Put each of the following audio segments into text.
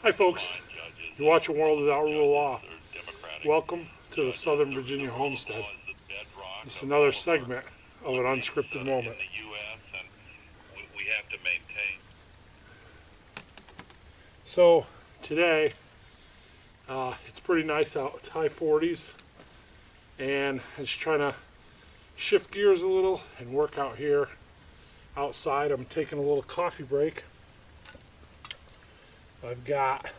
Hi folks, you're watching World Without Rule of Law. Welcome to the Southern Virginia Homestead. This is another segment of an unscripted moment. So today, it's pretty nice out. It's high 40s, and I'm just trying to shift gears a little and work out here outside. I'm taking a little coffee break. I've got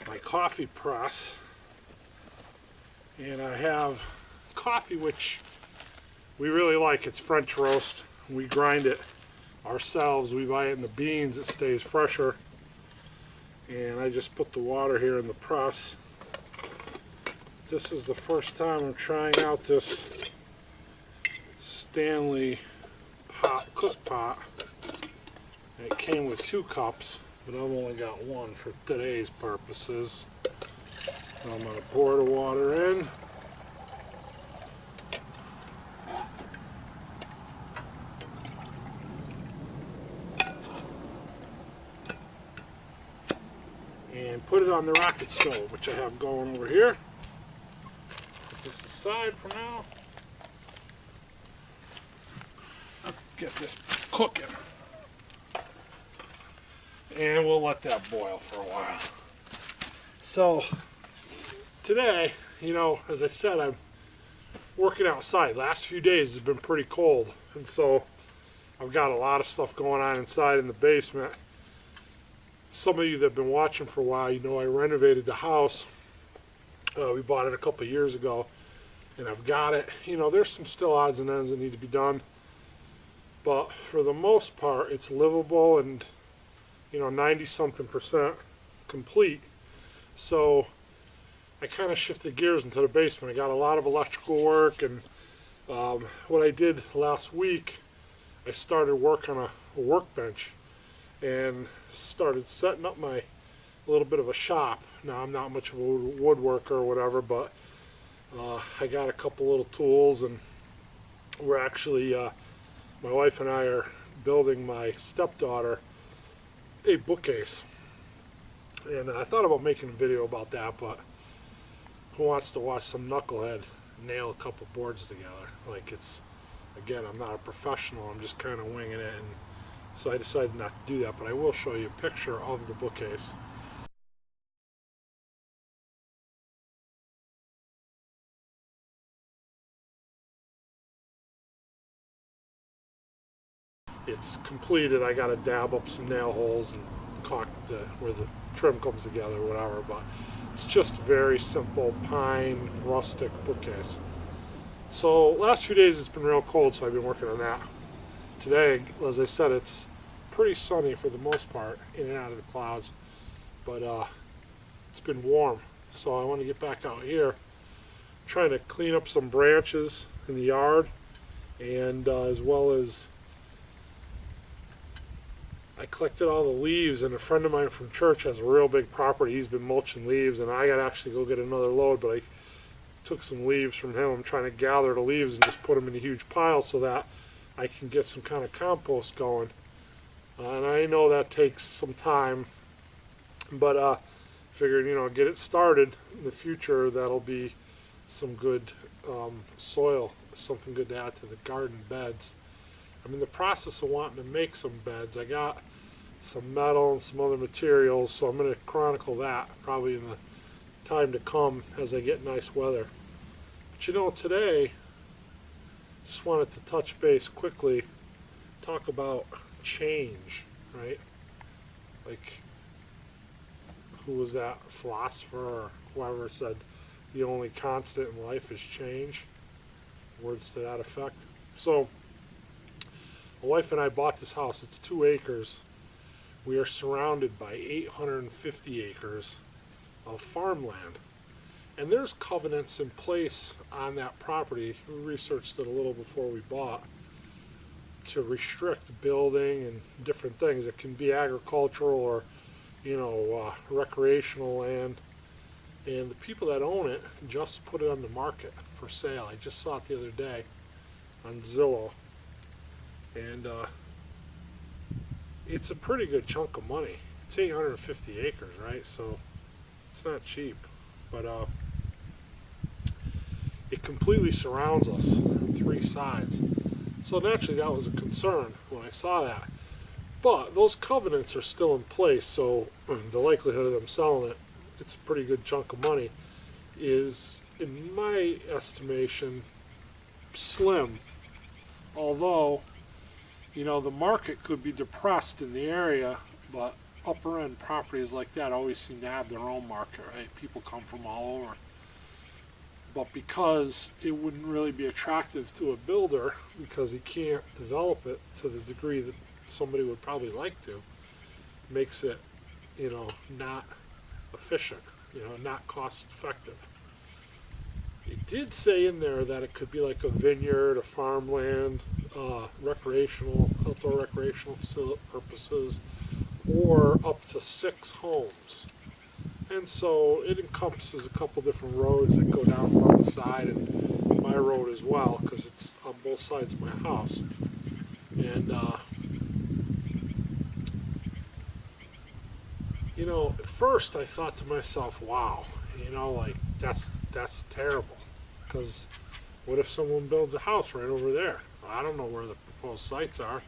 my coffee press, and I have coffee which we really like. It's French roast. We grind it ourselves. We buy it in the beans. It stays fresher. And I just put the water here in the press. This is the first time I'm trying out this Stanley cook pot. It came with 2 cups, but I've only got 1 for today's purposes. I'm going to pour the water in. And put it on the rocket stove, which I have going over here. Put this aside for now. Get this cooking. And we'll let that boil for a while. So, today, as I said, I'm working outside. Last few days has been pretty cold. And so, I've got a lot of stuff going on inside in the basement. Some of you that have been watching for a while, I renovated the house. We bought it a couple of years ago, and I've got it. There's some still odds and ends that need to be done, but for the most part, it's livable and 90-something% complete. So I kind of shifted gears into the basement. I got a lot of electrical work, and what I did last week, I started work on a workbench and started setting up a little bit of a shop. Now, I'm not much of a woodworker or whatever, but I got a couple little tools, and we're actually, my wife and I are building my stepdaughter a bookcase. And I thought about making a video about that, but who wants to watch some knucklehead nail a couple boards together? Again, I'm not a professional, I'm just kind of winging it, and so I decided not to do that, but I will show you a picture of the bookcase. It's completed. I got to dab up some nail holes and caulk where the trim comes together or whatever, but it's just very simple pine rustic bookcase. So last few days it's been real cold, so I've been working on that. Today, as I said, it's pretty sunny for the most part, in and out of the clouds, but it's been warm, so I want to get back out here. I'm trying to clean up some branches in the yard, and as well as I collected all the leaves, and a friend of mine from church has a real big property. He's been mulching leaves, and I got to actually go get another load, but I took some leaves from him. I'm trying to gather the leaves and just put them in a huge pile so that I can get some kind of compost going. And I know that takes some time, but figured, get it started in the future. That'll be some good soil, something good to add to the garden beds. I'm in the process of wanting to make some beds. I got some metal and some other materials, so I'm going to chronicle that probably in the time to come as I get nice weather. But today, just wanted to touch base quickly, talk about change, right? Who was that philosopher or whoever said the only constant in life is change? Words to that effect. So my wife and I bought this house. It's 2 acres. We are surrounded by 850 acres of farmland. And there's covenants in place on that property. We researched it a little before we bought, to restrict building and different things. It can be agricultural or, recreational land. And the people that own it just put it on the market for sale. I just saw it the other day on Zillow. And it's a pretty good chunk of money. It's 850 acres, right? So it's not cheap. But it completely surrounds us on three sides. So naturally that was a concern when I saw that. But those covenants are still in place, so the likelihood of them selling it, it's a pretty good chunk of money, is, in my estimation, slim. Although, the market could be depressed in the area, but upper end properties like that always seem to have their own market, right? People come from all over. But because it wouldn't really be attractive to a builder, because he can't develop it to the degree that somebody would probably like to, makes it, not efficient, not cost effective. It did say in there that it could be like a vineyard, a farmland, outdoor recreational purposes, or up to 6 homes. And so it encompasses a couple different roads that go down along the side, and my road as well, because it's on both sides of my house. And at first I thought to myself, wow, that's terrible. Because what if someone builds a house right over there? I don't know where the proposed sites are.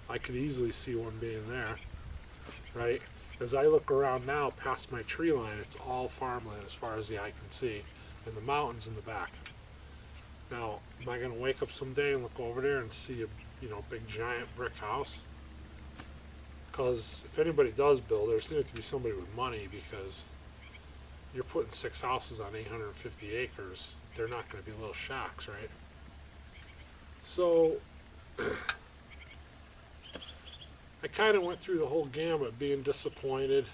I could easily see one being there, right? As I look around now past my tree line, it's all farmland as far as the eye can see, and the mountains in the back. Now, am I going to wake up someday and look over there and see a big giant brick house? Because if anybody does build, there's going to have to be somebody with money, because you're putting 6 houses on 850 acres. They're not going to be little shacks, right? So I kind of went through the whole gamut, being disappointed.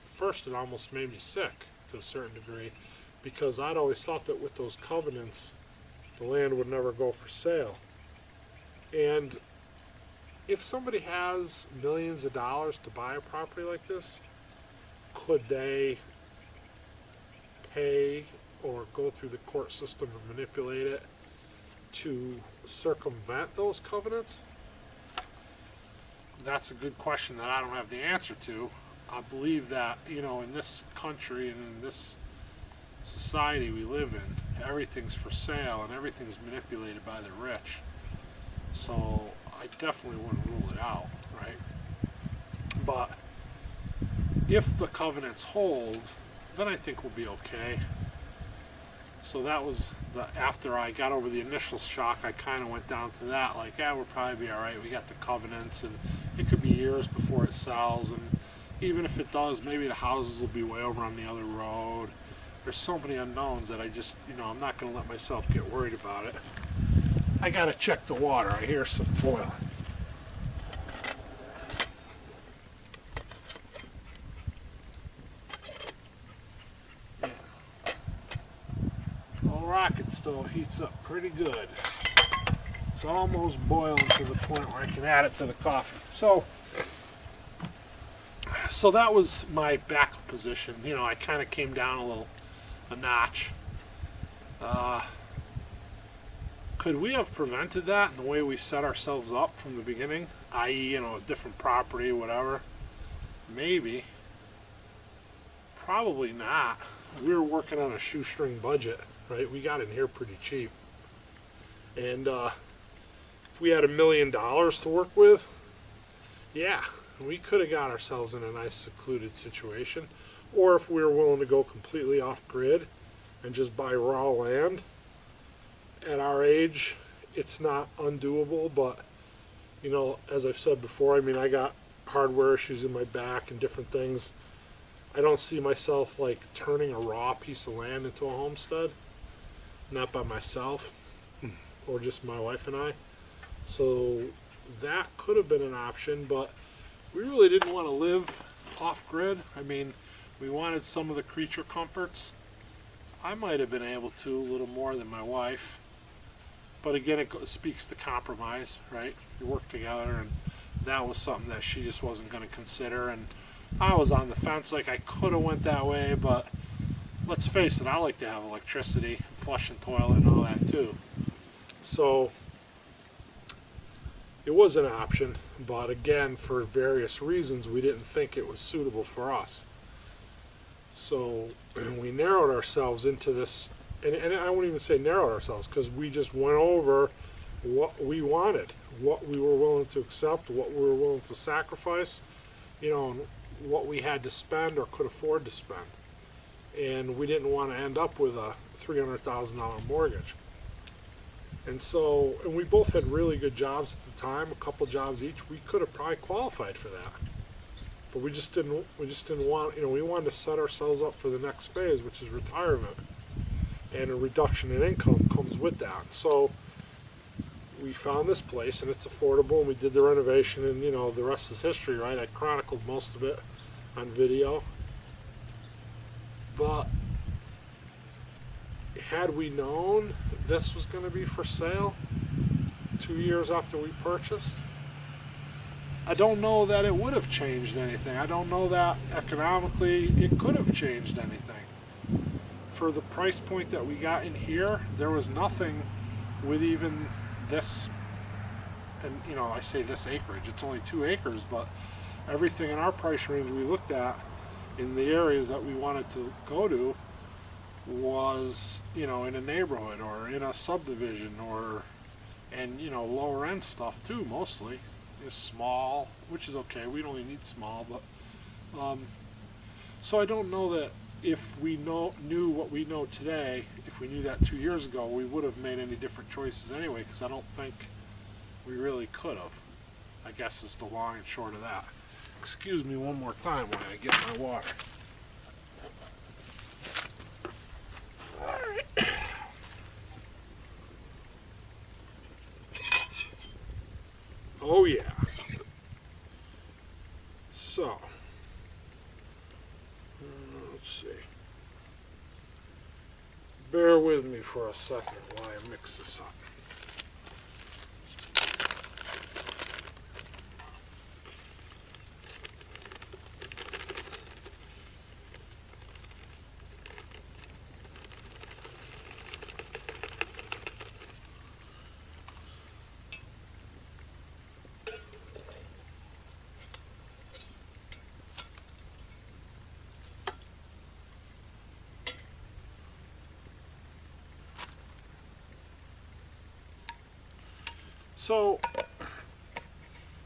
First it almost made me sick to a certain degree, because I'd always thought that with those covenants, the land would never go for sale. And if somebody has millions of dollars to buy a property like this, could they pay or go through the court system and manipulate it to circumvent those covenants? That's a good question that I don't have the answer to. I believe that, in this country and in this society we live in, everything's for sale and everything's manipulated by the rich. So I definitely wouldn't rule it out, right? But if the covenants hold, then I think we'll be okay. So that was after I got over the initial shock, I kind of went down to that, like, we'll probably be all right. We got the covenants, and it could be years before it sells, and even if it does, maybe the houses will be way over on the other road. There's so many unknowns that I just, I'm not going to let myself get worried about it. I got to check the water. I hear some boiling. Rocket stove heats up pretty good. It's almost boiling to the point where I can add it to the coffee. So that was my backup position. I kind of came down a notch. Could we have prevented that in the way we set ourselves up from the beginning? I.e., a different property, whatever. Maybe. Probably not. We were working on a shoestring budget. Right, we got in here pretty cheap, and if we had $1 million to work with, yeah, we could have got ourselves in a nice secluded situation. Or if we were willing to go completely off grid and just buy raw land. At our age, it's not undoable, but as I've said before, I got hardware issues in my back and different things. I don't see myself like turning a raw piece of land into a homestead. Not by myself, or just my wife and I. So that could have been an option, but we really didn't want to live off-grid. We wanted some of the creature comforts. I might have been able to a little more than my wife, but again, it speaks to compromise, right? We worked together, and that was something that she just wasn't going to consider, and I was on the fence. Like, I could have went that way, but let's face it, I like to have electricity, flush and toilet and all that too. So it was an option, but again, for various reasons, we didn't think it was suitable for us. So we narrowed ourselves into this, and I won't even say narrowed ourselves, because we just went over what we wanted, what we were willing to accept, what we were willing to sacrifice, and what we had to spend or could afford to spend. And we didn't want to end up with a $300,000 mortgage. And so, and we both had really good jobs at the time, a couple jobs each. We could have probably qualified for that, but we just didn't want, we wanted to set ourselves up for the next phase, which is retirement, and a reduction in income comes with that. So we found this place, and it's affordable, and we did the renovation, and the rest is history, right? I chronicled most of it on video. But had we known this was going to be for sale 2 years after we purchased, I don't know that it would have changed anything. I don't know that economically it could have changed anything. For the price point that we got in here, there was nothing with even this, and I say this acreage, it's only 2 acres, but everything in our price range we looked at in the areas that we wanted to go to was, in a neighborhood or in a subdivision and lower end stuff too, mostly is small, which is okay. We don't need small, but so I don't know that if we knew what we know today, if we knew that 2 years ago, we would have made any different choices anyway, because I don't think we really could have. I guess is the long and short of that. Excuse me one more time while I get my water. Alright. Oh yeah. So, let's see. Bear with me for a second while I mix this up. So,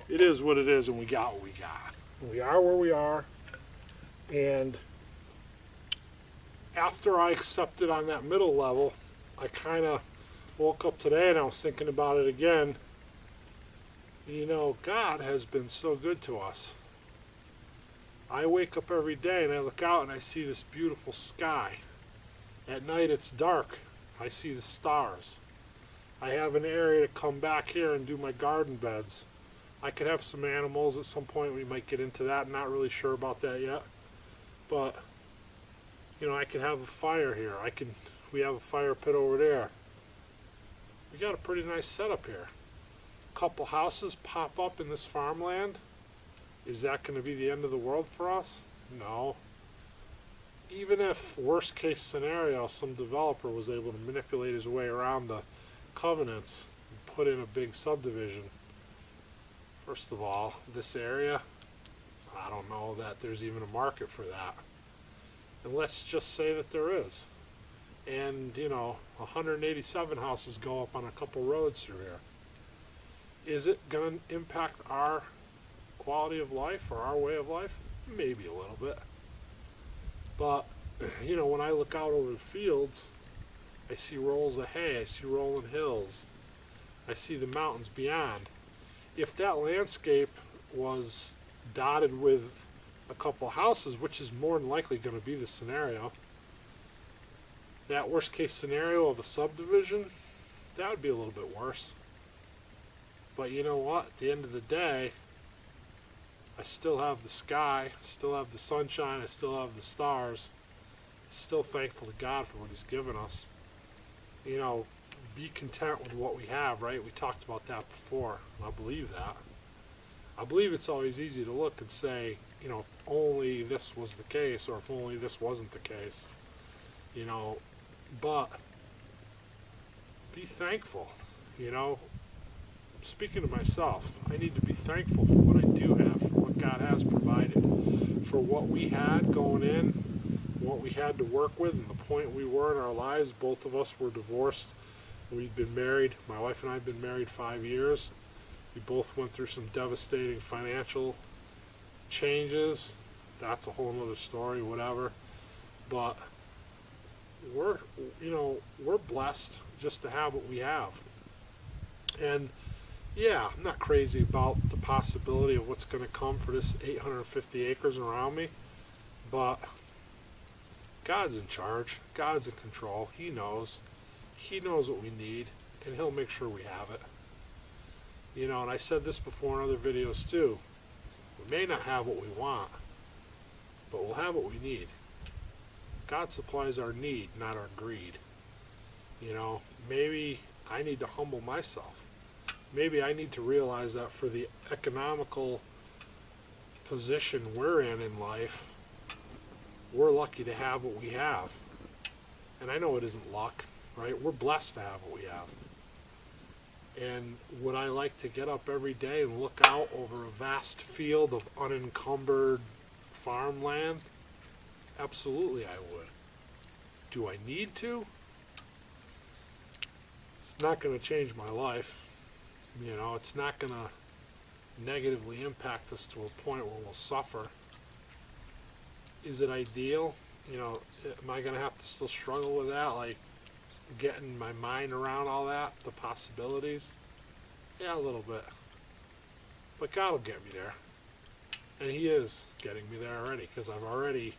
it is what it is, and we got what we got. We are where we are, and after I accepted on that middle level, I kind of woke up today and I was thinking about it again. God has been so good to us. I wake up every day and I look out and I see this beautiful sky. At night it's dark. I see the stars. I have an area to come back here and do my garden beds. I could have some animals at some point. We might get into that. I'm not really sure about that yet. But, I could have a fire here. We have a fire pit over there. We got a pretty nice setup here. A couple houses pop up in this farmland. Is that going to be the end of the world for us? No. Even if, worst case scenario, some developer was able to manipulate his way around the covenants and put in a big subdivision. First of all, this area, I don't know that there's even a market for that. And let's just say that there is. And, 187 houses go up on a couple roads through here. Is it going to impact our quality of life or our way of life? Maybe a little bit. But, when I look out over the fields, I see rolls of hay, I see rolling hills, I see the mountains beyond. If that landscape was dotted with a couple houses, which is more than likely going to be the scenario, that worst case scenario of a subdivision, that would be a little bit worse. But you know what? At the end of the day, I still have the sky, I still have the sunshine, I still have the stars. I'm still thankful to God for what He's given us. Be content with what we have, right? We talked about that before, and I believe that. I believe it's always easy to look and say, if only this was the case, or if only this wasn't the case, but be thankful, speaking to myself, I need to be thankful for what I do have, for what God has provided, for what we had going in, what we had to work with, and the point we were in our lives. Both of us were divorced. We'd been married. My wife and I have been married 5 years. We both went through some devastating financial changes. That's a whole other story, whatever. But we're blessed just to have what we have. And yeah, I'm not crazy about the possibility of what's going to come for this 850 acres around me, but God's in charge. God's in control. He knows. He knows what we need, and He'll make sure we have it. And I said this before in other videos too. We may not have what we want, but we'll have what we need. God supplies our need, not our greed. Maybe I need to humble myself. Maybe I need to realize that for the economical position we're in life, we're lucky to have what we have. And I know it isn't luck, right? We're blessed to have what we have. And would I like to get up every day and look out over a vast field of unencumbered farmland? Absolutely I would. Do I need to? It's not going to change my life. It's not going to negatively impact us to a point where we'll suffer. Is it ideal? Am I going to have to still struggle with that? Like getting my mind around all that, the possibilities? Yeah, a little bit. But God will get me there. And He is getting me there already, because I've already,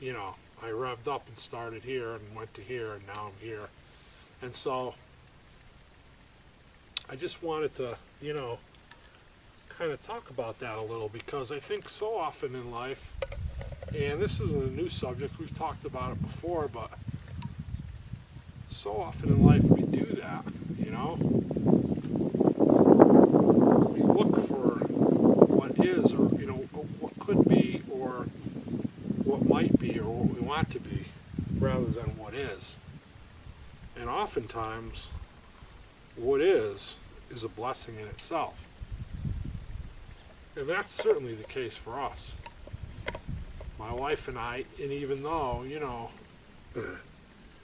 I revved up and started here and went to here, and now I'm here. And so I just wanted to, kind of talk about that a little, because I think so often in life, and this isn't a new subject, we've talked about it before, but so often in life we do that, We look for what is, or, what could be, or what might be, or what we want to be, rather than what is. And oftentimes, what is a blessing in itself. And that's certainly the case for us. My wife and I, and even though,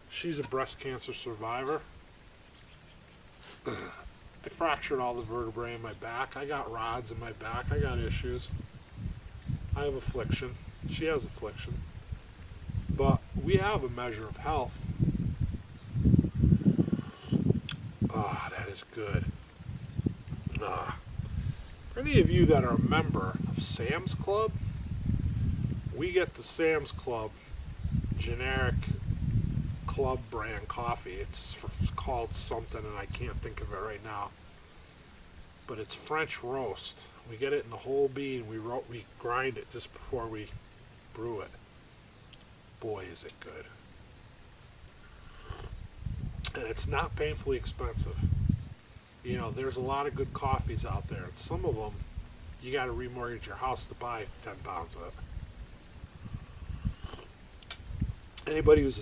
she's a breast cancer survivor, I fractured all the vertebrae in my back. I got rods in my back. I got issues. I have affliction. She has affliction. But we have a measure of health. That is good. For any of you that are a member of Sam's Club, we get the Sam's Club generic club brand coffee. It's called something, and I can't think of it right now. But it's French roast. We get it in the whole bean. We grind it just before we brew it. Boy, is it good. And it's not painfully expensive. There's a lot of good coffees out there, and some of them you got to remortgage your house to buy 10 pounds of it. Anybody who's a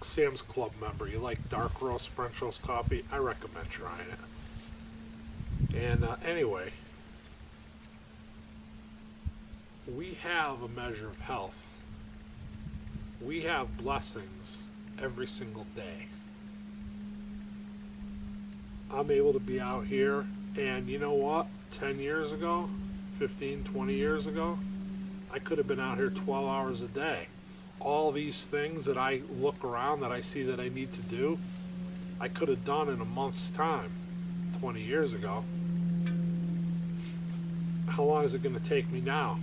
Sam's Club member, you like dark roast, French roast coffee, I recommend trying it. And anyway, we have a measure of health. We have blessings every single day. I'm able to be out here, and you know what? 10 years ago, 15, 20 years ago, I could have been out here 12 hours a day. All these things that I look around that I see that I need to do, I could have done in a month's time 20 years ago. How long is it going to take me now?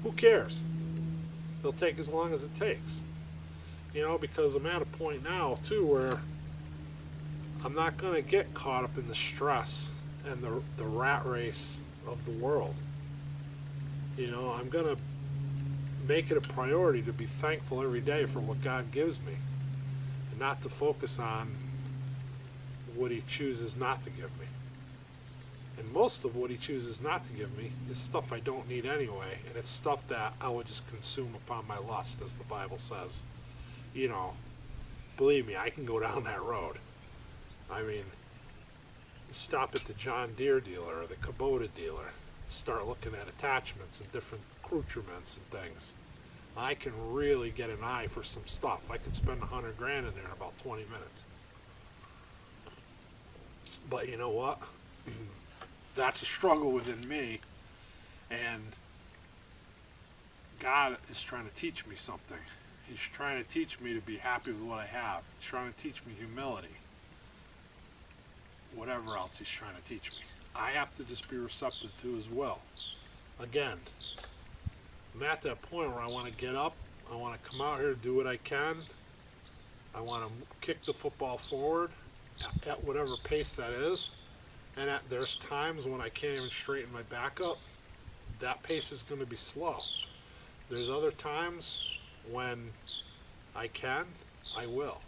Who cares? It'll take as long as it takes. Because I'm at a point now, too, where I'm not going to get caught up in the stress and the rat race of the world. I'm going to make it a priority to be thankful every day for what God gives me, and not to focus on what He chooses not to give me. And most of what He chooses not to give me is stuff I don't need anyway, and it's stuff that I would just consume upon my lust, as the Bible says. Believe me, I can go down that road. I mean, stop at the John Deere dealer or the Kubota dealer, start looking at attachments and different accoutrements and things. I can really get an eye for some stuff. I could spend $100 grand in there in about 20 minutes. But you know what? That's a struggle within me, and God is trying to teach me something. He's trying to teach me to be happy with what I have. He's trying to teach me humility. Whatever else he's trying to teach me, I have to just be receptive to as well. Again, I'm at that point where I want to get up. I want to come out here, do what I can. I want to kick the football forward at whatever pace that is. And there's times when I can't even straighten my back up. That pace is going to be slow. There's other times when I can, I will.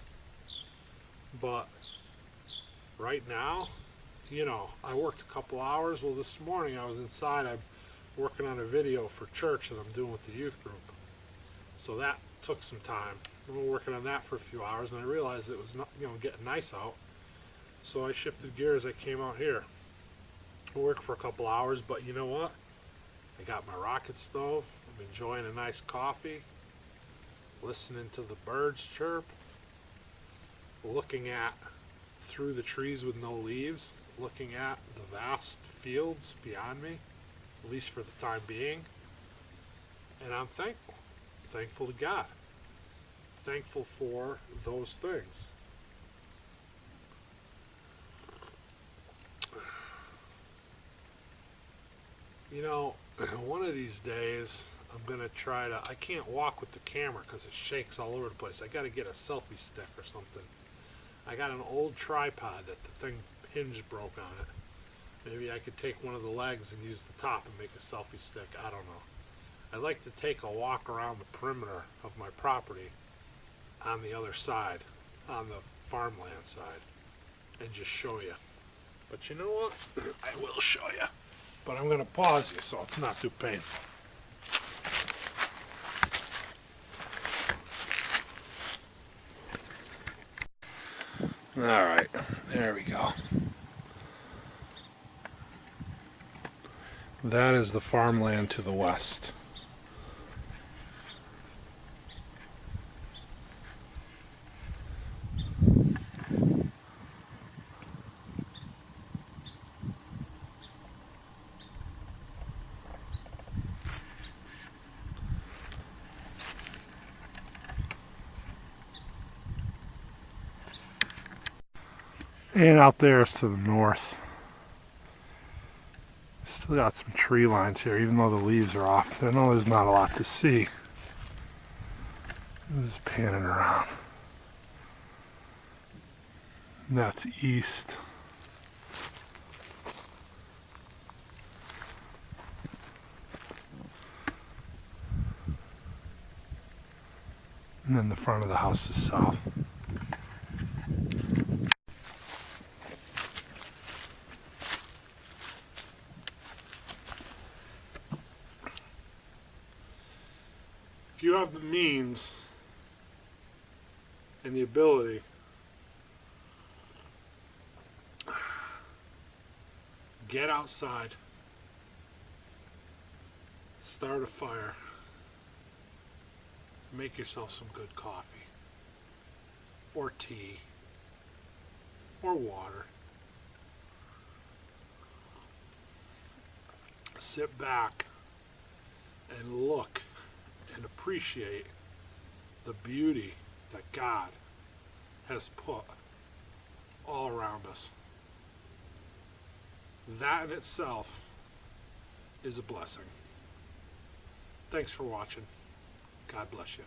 But right now, I worked a couple hours. Well, this morning I was inside. I'm working on a video for church that I'm doing with the youth group. So that took some time. I was working on that for a few hours, and I realized it was not, getting nice out. So I shifted gears. I came out here. I worked for a couple hours, but you know what? I got my rocket stove. I'm enjoying a nice coffee, listening to the birds chirp, looking at through the trees with no leaves, looking at the vast fields beyond me, at least for the time being. And I'm thankful. Thankful to God. Thankful for those things. One of these days, I'm going to try to, I can't walk with the camera because it shakes all over the place. I got to get a selfie stick or something. I got an old tripod that the thing hinge broke on it. Maybe I could take one of the legs and use the top and make a selfie stick. I don't know. I'd like to take a walk around the perimeter of my property on the other side, on the farmland side, and just show you. But you know what? I will show you. But I'm going to pause you so it's not too painful. All right, there we go. That is the farmland to the west. And out there is to the north. Still got some tree lines here, even though the leaves are off. I know there's not a lot to see. I'm just panning around. And that's east. And then the front of the house is south. If you have the means and the ability, get outside, start a fire, make yourself some good coffee, or tea, or water. Sit back and look and appreciate the beauty that God has put all around us. That in itself is a blessing. Thanks for watching. God bless you.